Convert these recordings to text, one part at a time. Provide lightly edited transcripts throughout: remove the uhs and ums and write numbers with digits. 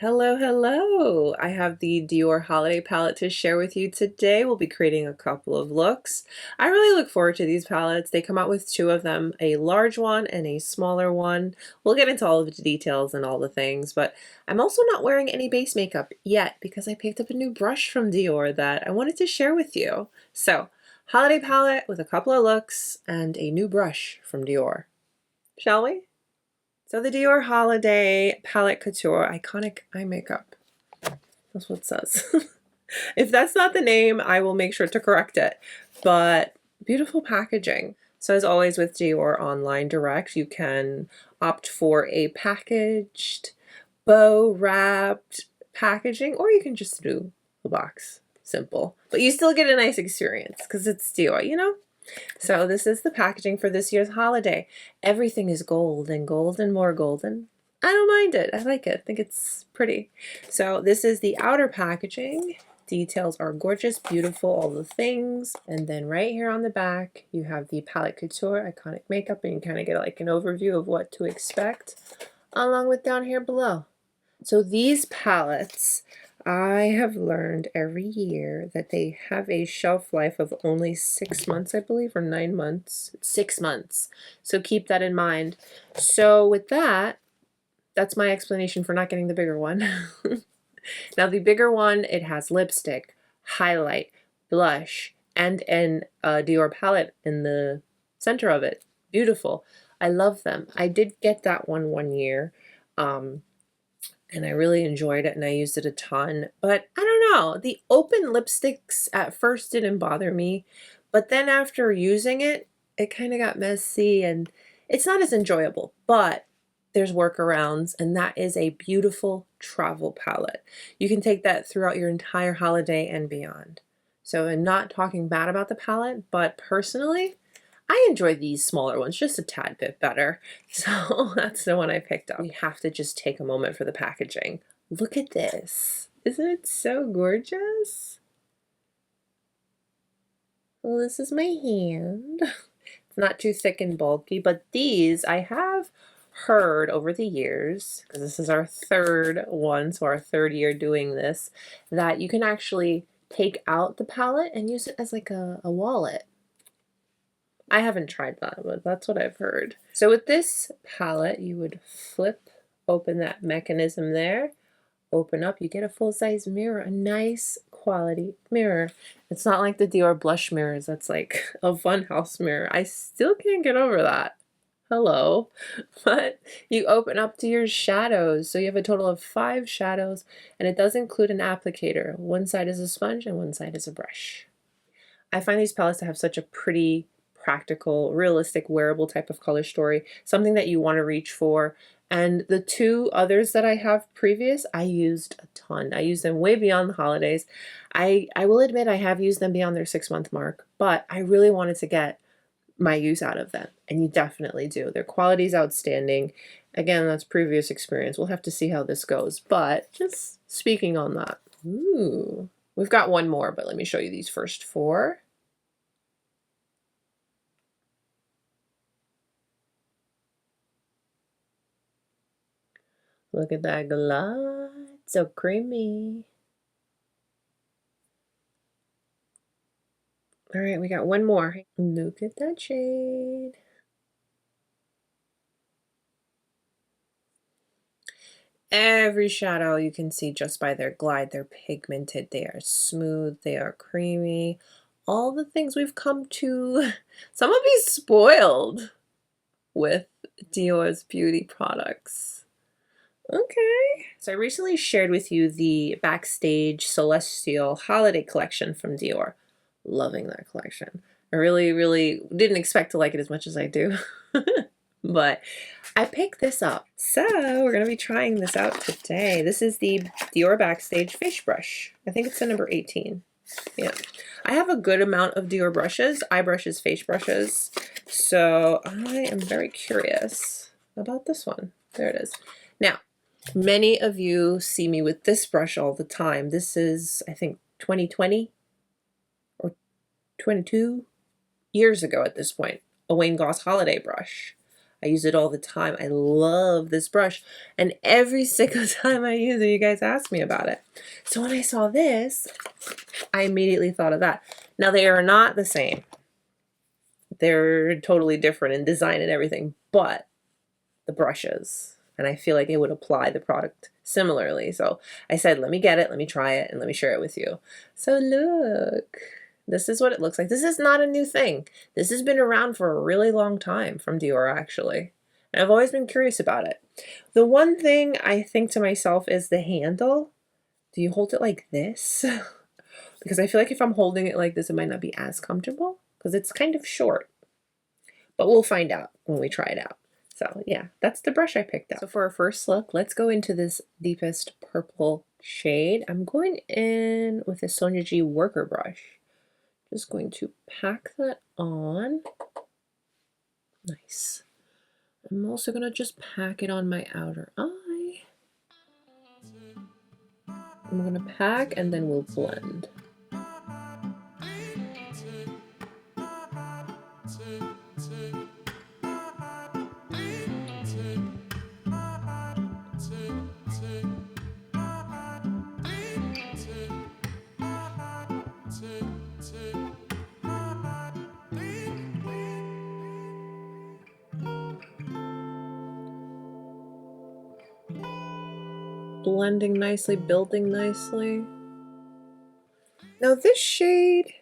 Hello, hello! I have the Dior holiday palette to share with you today. We'll be creating a couple of looks. I really look forward to these palettes. They come out with two of them, a large one and a smaller one. We'll get into all of the details and all the things, but I'm also not wearing any base makeup yet because I picked up a new brush from Dior that I wanted to share with you. So, holiday palette with a couple of looks and a new brush from Dior. Shall we? So the Dior Holiday Palette Couture Iconic Eye Makeup. That's what it says. If that's not the name, I will make sure to correct it. But beautiful packaging. So as always with Dior Online Direct, you can opt for a packaged, bow wrapped packaging, or you can just do a box. Simple. But you still get a nice experience because it's Dior, you know? So this is the packaging for this year's holiday. Everything is gold and more golden. I don't mind it. I like it. I think it's pretty. So this is the outer packaging. Details are gorgeous, beautiful, all the things. And then right here on the back, you have the Palette Couture Iconic Makeup, and you kind of get like an overview of what to expect, along with down here below. So these palettes, I have learned every year that they have a shelf life of only 6 months, I believe, or 9 months. 6 months. So keep that in mind. So with that, that's my explanation for not getting the bigger one. Now the bigger one, it has lipstick, highlight, blush, and an Dior palette in the center of it. Beautiful. I love them. I did get that one year. And I really enjoyed it and I used it a ton. But I don't know, the open lipsticks at first didn't bother me, but then after using it, it kind of got messy and it's not as enjoyable, but there's workarounds, and that is a beautiful travel palette. You can take that throughout your entire holiday and beyond. So I'm not talking bad about the palette, but personally, I enjoy these smaller ones just a tad bit better. So that's the one I picked up. We have to just take a moment for the packaging. Look at this. Isn't it so gorgeous? Well, this is my hand. It's not too thick and bulky, but these I have heard over the years, because this is our third one, so our third year doing this, that you can actually take out the palette and use it as like a wallet. I haven't tried that, but that's what I've heard. So with this palette, you would flip open that mechanism there, open up, you get a full-size mirror, a nice quality mirror. It's not like the Dior blush mirrors, that's like a funhouse mirror. I still can't get over that. Hello. But you open up to your shadows. So you have a total of 5 shadows, and it does include an applicator. One side is a sponge and one side is a brush. I find these palettes to have such a pretty, practical, realistic, wearable type of color story, something that you want to reach for. And the two others that I have previous, I used a ton. I used them way beyond the holidays. I will admit I have used them beyond their 6-month mark, but I really wanted to get my use out of them, and you definitely do. Their quality is outstanding. Again, that's previous experience. We'll have to see how this goes, but just speaking on that. Ooh, we've got one more, but let me show you these first 4. Look at that gloss, so creamy. All right, we got one more. Look at that shade. Every shadow you can see just by their glide, they're pigmented, they are smooth, they are creamy. All the things we've come to some of be spoiled with Dior's beauty products. Okay. So I recently shared with you the Backstage Celestial Holiday Collection from Dior. Loving that collection. I really didn't expect to like it as much as I do. But I picked this up. So we're going to be trying this out today. This is the Dior Backstage Face Brush. I think it's the number 18. Yeah. I have a good amount of Dior brushes, eye brushes, face brushes. So I am very curious about this one. There it is. Now, many of you see me with this brush all the time. This is, I think, 2020 or 22 years ago at this point, a Wayne Goss holiday brush. I use it all the time. I love this brush. And every single time I use it, you guys ask me about it. So when I saw this, I immediately thought of that. Now they are not the same. They're totally different in design and everything, but the brushes, and I feel like it would apply the product similarly. So I said, let me get it, let me try it, and let me share it with you. So look, this is what it looks like. This is not a new thing. This has been around for a really long time from Dior, actually. And I've always been curious about it. The one thing I think to myself is the handle. Do you hold it like this? Because I feel like if I'm holding it like this, it might not be as comfortable because it's kind of short. But we'll find out when we try it out. So yeah, that's the brush I picked up. So for our first look, let's go into this deepest purple shade. I'm going in with a Sonia G worker brush. Just going to pack that on. Nice. I'm also going to just pack it on my outer eye. I'm going to pack and then we'll blend. Blending nicely, building nicely. Now this shade,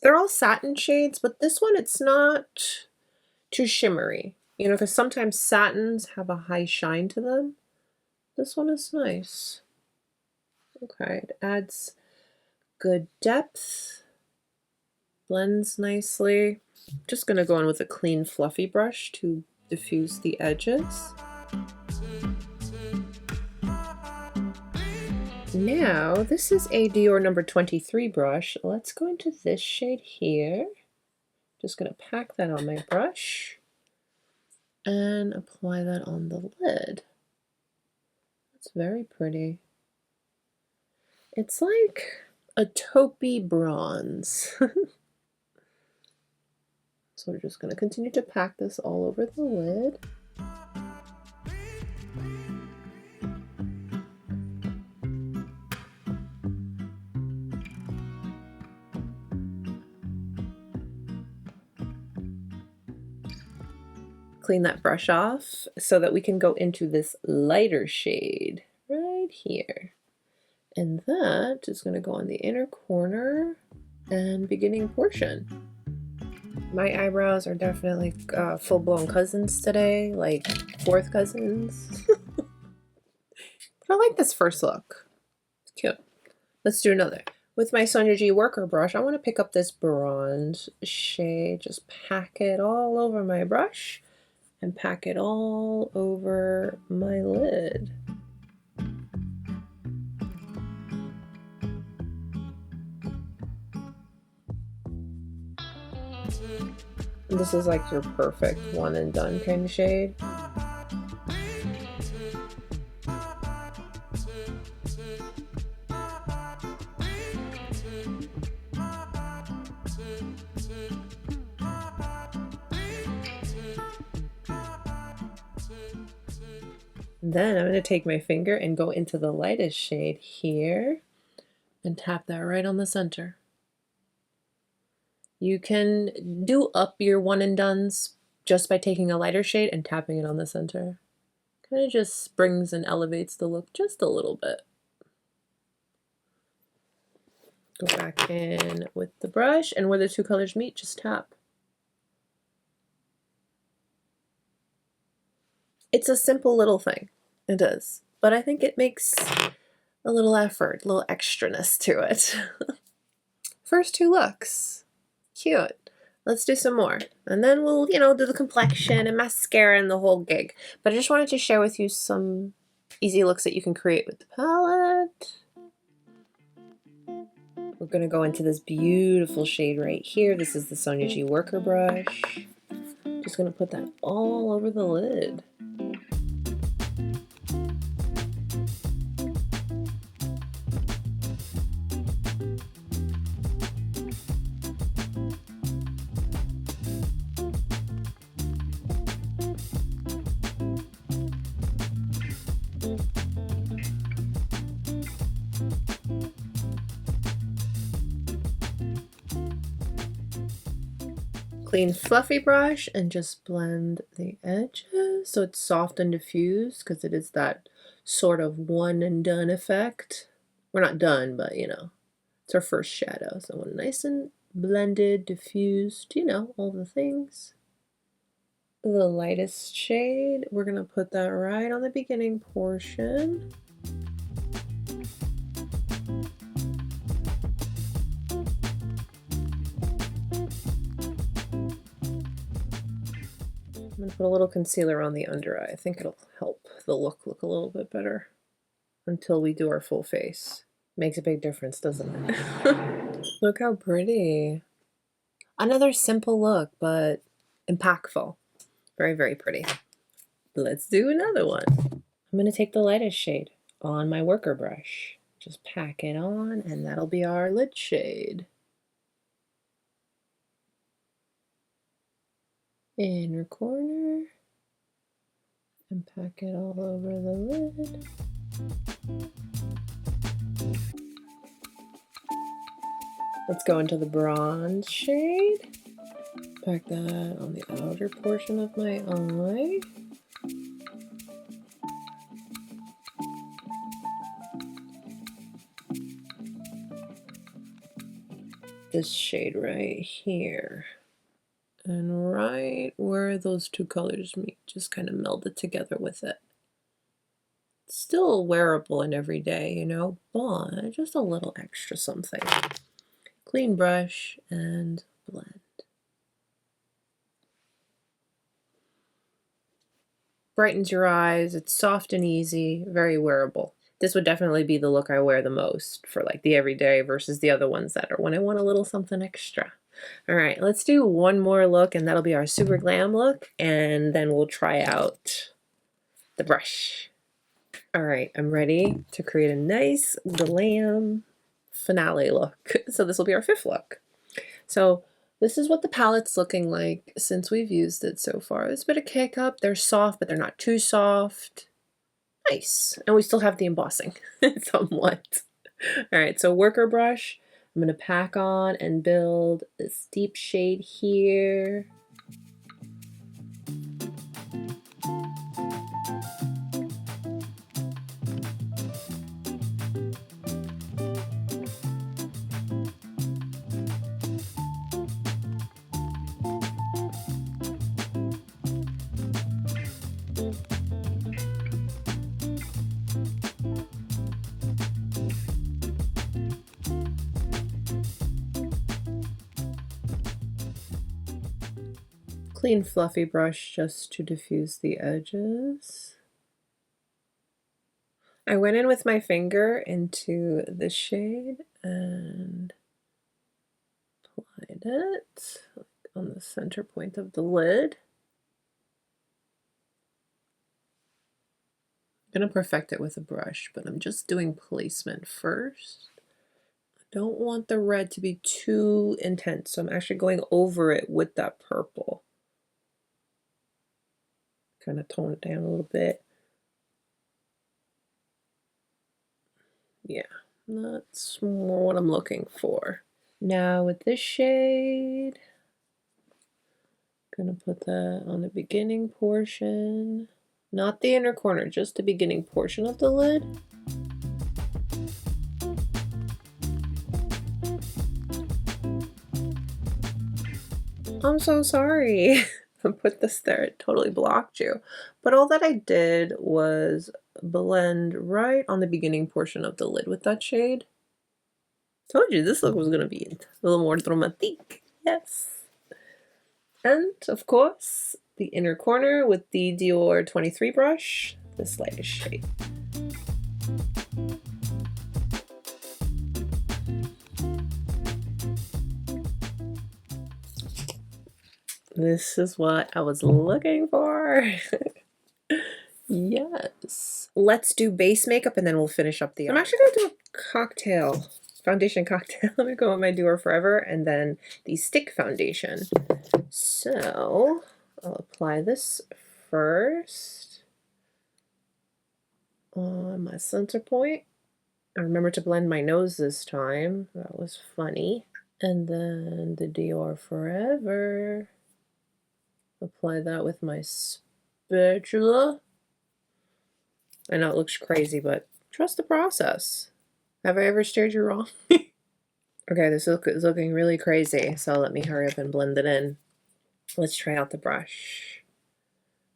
they're all satin shades, but this one, it's not too shimmery. You know, because sometimes satins have a high shine to them. This one is nice. Okay, it adds good depth, blends nicely. Just gonna go in with a clean fluffy brush to diffuse the edges. Now, this is a Dior number 23 brush. Let's go into this shade here. Just gonna pack that on my brush and apply that on the lid. It's very pretty. It's like a taupey bronze. So we're just gonna continue to pack this all over the lid. Clean that brush off so that we can go into this lighter shade right here. And that is going to go on the inner corner and beginning portion. My eyebrows are definitely full-blown cousins today, like fourth cousins. But I like this first look. It's cute. Let's do another. With my Sonia G worker brush, I want to pick up this bronze shade, just pack it all over my brush. And pack it all over my lid. This is like your perfect one and done kind of shade. Then I'm going to take my finger and go into the lightest shade here and tap that right on the center. You can do up your one and dones just by taking a lighter shade and tapping it on the center. Kind of just brings and elevates the look just a little bit. Go back in with the brush, and where the two colors meet, just tap. It's a simple little thing. It is. But I think it makes a little effort, a little extraness to it. First two looks. Cute. Let's do some more. And then we'll, you know, do the complexion and mascara and the whole gig. But I just wanted to share with you some easy looks that you can create with the palette. We're going to go into this beautiful shade right here. This is the Sonia G worker brush. Just going to put that all over the lid. Clean fluffy brush and just blend the edges so it's soft and diffused, because it is that sort of one and done effect. We're not done, but you know, it's our first shadow. So I want nice and blended, diffused, you know, all the things. The lightest shade, we're gonna put that right on the beginning portion. I'm going to put a little concealer on the under eye. I think it'll help the look a little bit better until we do our full face. Makes a big difference, doesn't it? Look how pretty. Another simple look, but impactful. Very, very pretty. Let's do another one. I'm going to take the lightest shade on my worker brush. Just pack it on, and that'll be our lid shade. Inner corner, and pack it all over the lid. Let's go into the bronze shade. Pack that on the outer portion of my eye. This shade right here. And right where those two colors meet, just kind of meld it together with it. It's still wearable in every day, you know, but just a little extra something. Clean brush and blend. Brightens your eyes, it's soft and easy, very wearable. This would definitely be the look I wear the most for like the everyday versus the other ones that are when I want a little something extra. All right, let's do one more look, and that'll be our super glam look, and then we'll try out the brush. All right, I'm ready to create a nice glam finale look. So this will be our fifth look. So this is what the palette's looking like since we've used it so far. There's a bit of kick up. They're soft, but they're not too soft. Nice. And we still have the embossing somewhat. All right, so worker brush. I'm going to pack on and build this deep shade here. Clean fluffy brush just to diffuse the edges. I went in with my finger into the shade and applied it on the center point of the lid. I'm going to perfect it with a brush, but I'm just doing placement first. I don't want the red to be too intense, so I'm actually going over it with that purple. Kind of tone it down a little bit. Yeah, that's more what I'm looking for. Now with this shade, I'm gonna put that on the beginning portion, not the inner corner, just the beginning portion of the lid. I'm so sorry. I put this there, it totally blocked you. But all that I did was blend right on the beginning portion of the lid with that shade. Told you this look was gonna be a little more dramatic. Yes. And of course, the inner corner with the Dior 23 brush, this lightest shade. This is what I was looking for. Yes. Let's do base makeup and then we'll finish up the eye. I'm actually going to do a cocktail, foundation cocktail. Let me go with my Dior Forever and then the stick foundation. So I'll apply this first on my center point. I remember to blend my nose this time. That was funny. And then the Dior Forever Apply that with my spatula. I know it looks crazy, but trust the process. Have I ever steered you wrong? Okay, this look is looking really crazy, so let me hurry up and blend it in. Let's try out the brush.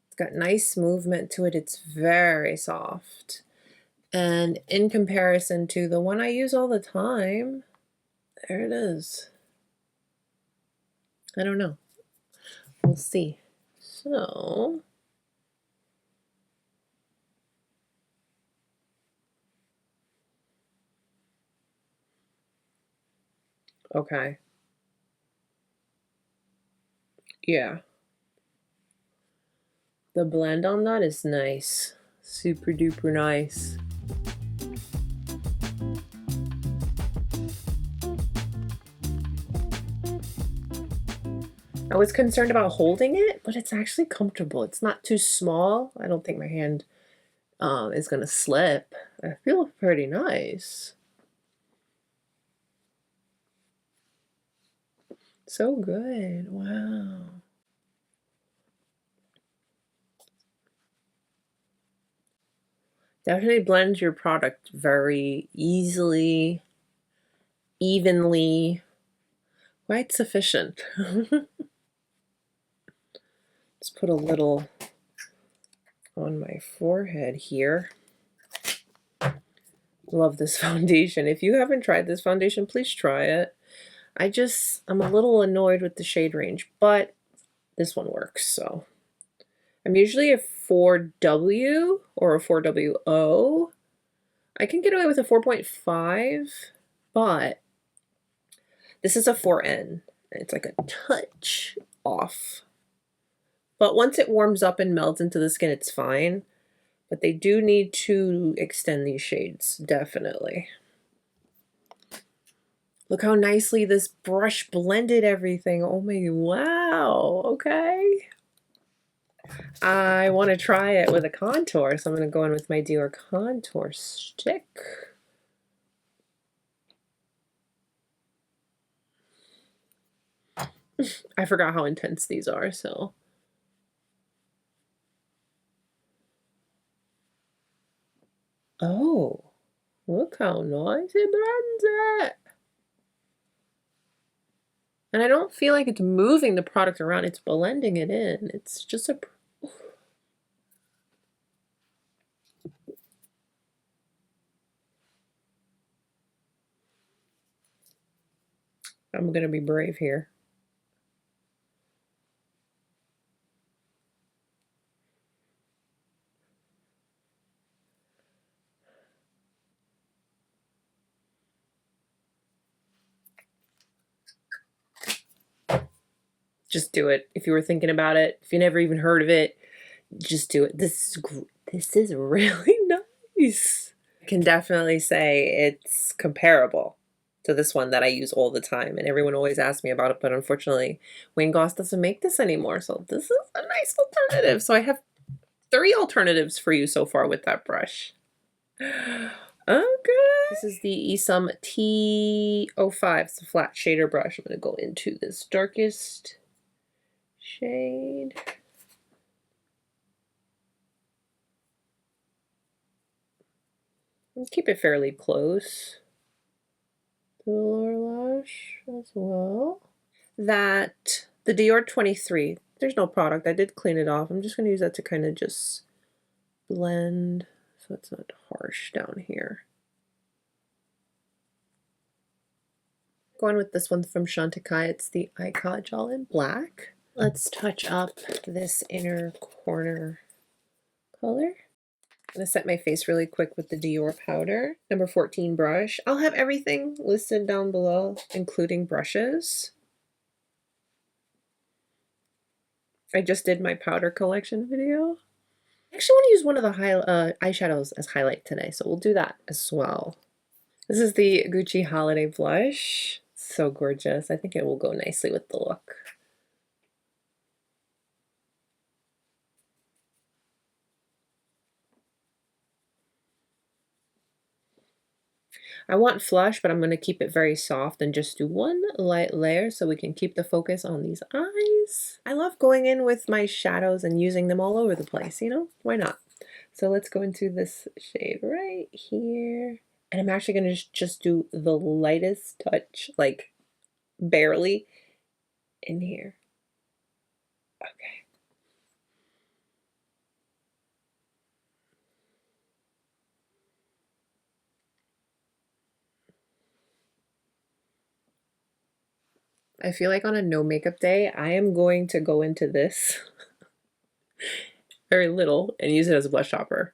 It's got nice movement to it. It's very soft. And in comparison to the one I use all the time, there it is. I don't know. We'll see. So, okay. Yeah. The blend on that is nice. Super duper nice. I was concerned about holding it, but it's actually comfortable. It's not too small. I don't think my hand is gonna slip. I feel pretty nice. So good. Wow. Definitely blends your product very easily, evenly, quite sufficient. Let's put a little on my forehead here. Love this foundation. If you haven't tried this foundation, please try it. I'm a little annoyed with the shade range, but this one works, so. I'm usually a 4W or a 4WO. I can get away with a 4.5, but this is a 4N. It's like a touch off. But once it warms up and melts into the skin, it's fine. But they do need to extend these shades, definitely. Look how nicely this brush blended everything. Oh my, wow, okay. I want to try it with a contour, so I'm going to go in with my Dior contour stick. I forgot how intense these are, so. Oh, look how nice it blends it. And I don't feel like it's moving the product around, it's blending it in. It's just a... I'm gonna be brave here. Just do it. If you were thinking about it, if you never even heard of it, just do it. This is really nice. I can definitely say it's comparable to this one that I use all the time, and everyone always asks me about it, but unfortunately Wayne Goss doesn't make this anymore, so this is a nice alternative. So I have 3 alternatives for you so far with that brush. Okay. This is the Esum T05. It's a flat shader brush. I'm going to go into this darkest shade. And keep it fairly close to the lower lash as well. That, the Dior 23, there's no product. I did clean it off. I'm just going to use that to kind of just blend so it's not harsh down here. Going with this one from Chantecaille. It's the Eye Kajal in black. Let's touch up this inner corner color. I'm going to set my face really quick with the Dior powder. Number 14 brush. I'll have everything listed down below, including brushes. I just did my powder collection video. I actually want to use one of the eyeshadows as highlight today, so we'll do that as well. This is the Gucci Holiday Blush. So gorgeous. I think it will go nicely with the look. I want flush, but I'm going to keep it very soft and just do one light layer so we can keep the focus on these eyes. I love going in with my shadows and using them all over the place, you know? Why not? So let's go into this shade right here. And I'm actually going to just do the lightest touch, like barely, in here. Okay. I feel like on a no makeup day, I am going to go into this very little and use it as a blush topper.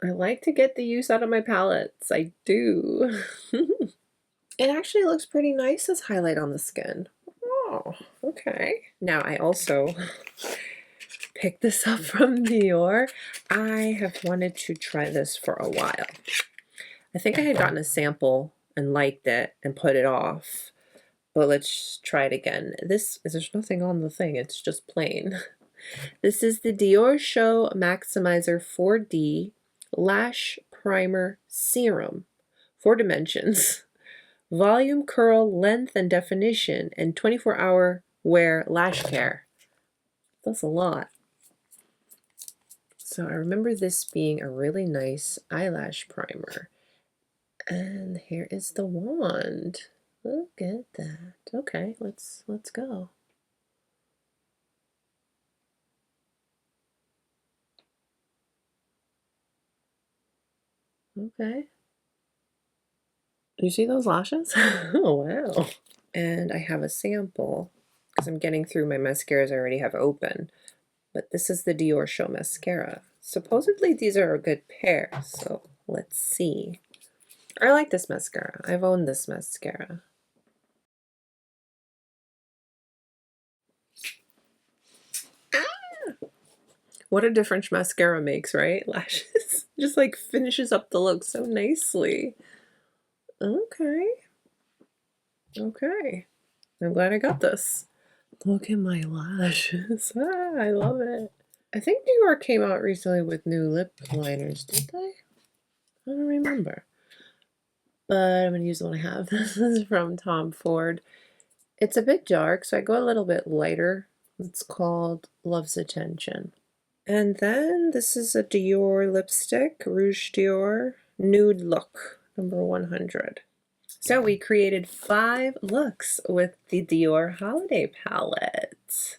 I like to get the use out of my palettes. I do. It actually looks pretty nice as highlight on the skin. Oh, okay. Now I also picked this up from Dior. I have wanted to try this for a while. I think I had gotten a sample and liked it and put it off. But let's try it again. There's nothing on the thing, it's just plain. This is the Diorshow Maximizer 4D Lash Primer Serum. 4 dimensions. Volume, curl, length, and definition, and 24-hour wear lash care. That's a lot. So I remember this being a really nice eyelash primer. And here is the wand. Look at that. Okay, let's go. Okay. You see those lashes? Oh, wow. And I have a sample because I'm getting through my mascaras I already have open. But this is the Diorshow mascara. Supposedly these are a good pair, so let's see. I like this mascara. I've owned this mascara. Ah! What a difference mascara makes, right? Lashes. Just like finishes up the look so nicely. Okay. Okay. I'm glad I got this. Look at my lashes. Ah, I love it. I think Dior came out recently with new lip liners, did they? I don't remember. But I'm going to use the one I have. This is from Tom Ford. It's a bit dark, so I go a little bit lighter. It's called Love's Attention. And then this is a Dior lipstick, Rouge Dior Nude Look, number 100. So we created 5 looks with the Dior Holiday Palette.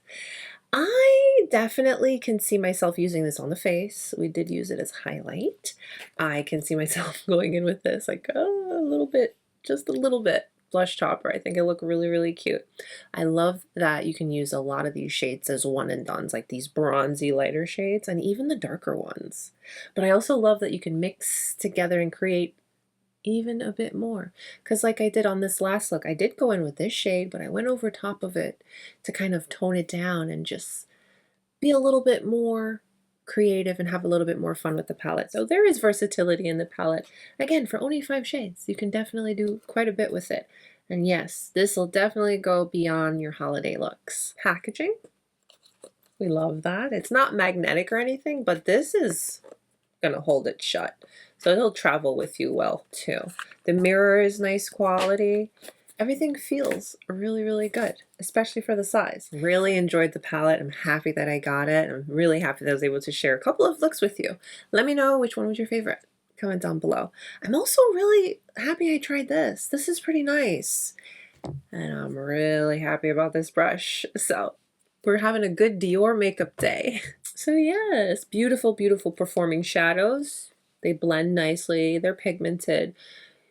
I definitely can see myself using this on the face. We did use it as highlight. I can see myself going in with this, like a little bit, just a little bit blush topper. I think it look really, really cute. I love that you can use a lot of these shades as one and dones, like these bronzy lighter shades and even the darker ones. But I also love that you can mix together and create even a bit more, because like I did on this last look, I did go in with this shade, but I went over top of it to kind of tone it down and just be a little bit more creative and have a little bit more fun with the palette. So there is versatility in the palette. Again, for only 5 shades, you can definitely do quite a bit with it. And yes, this will definitely go beyond your holiday looks. Packaging, we love that. It's not magnetic or anything, but this is gonna hold it shut. So it'll travel with you well too. The mirror is nice quality. Everything feels really, really good, especially for the size. Really enjoyed the palette. I'm happy that I got it. I'm really happy that I was able to share a couple of looks with you. Let me know which one was your favorite. Comment down below. I'm also really happy I tried this. This is pretty nice. And I'm really happy about this brush. So we're having a good Dior makeup day. So yes, beautiful, beautiful performing shadows. They blend nicely. They're pigmented.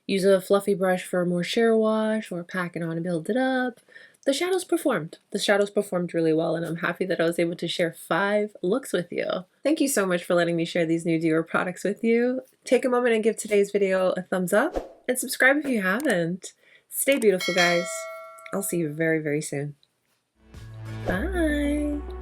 Use a fluffy brush for a more sheer wash or pack it on and build it up. The shadows performed. The shadows performed really well, and I'm happy that I was able to share 5 looks with you. Thank you so much for letting me share these new Dior products with you. Take a moment and give today's video a thumbs up and subscribe if you haven't. Stay beautiful, guys. I'll see you very, very soon. Bye.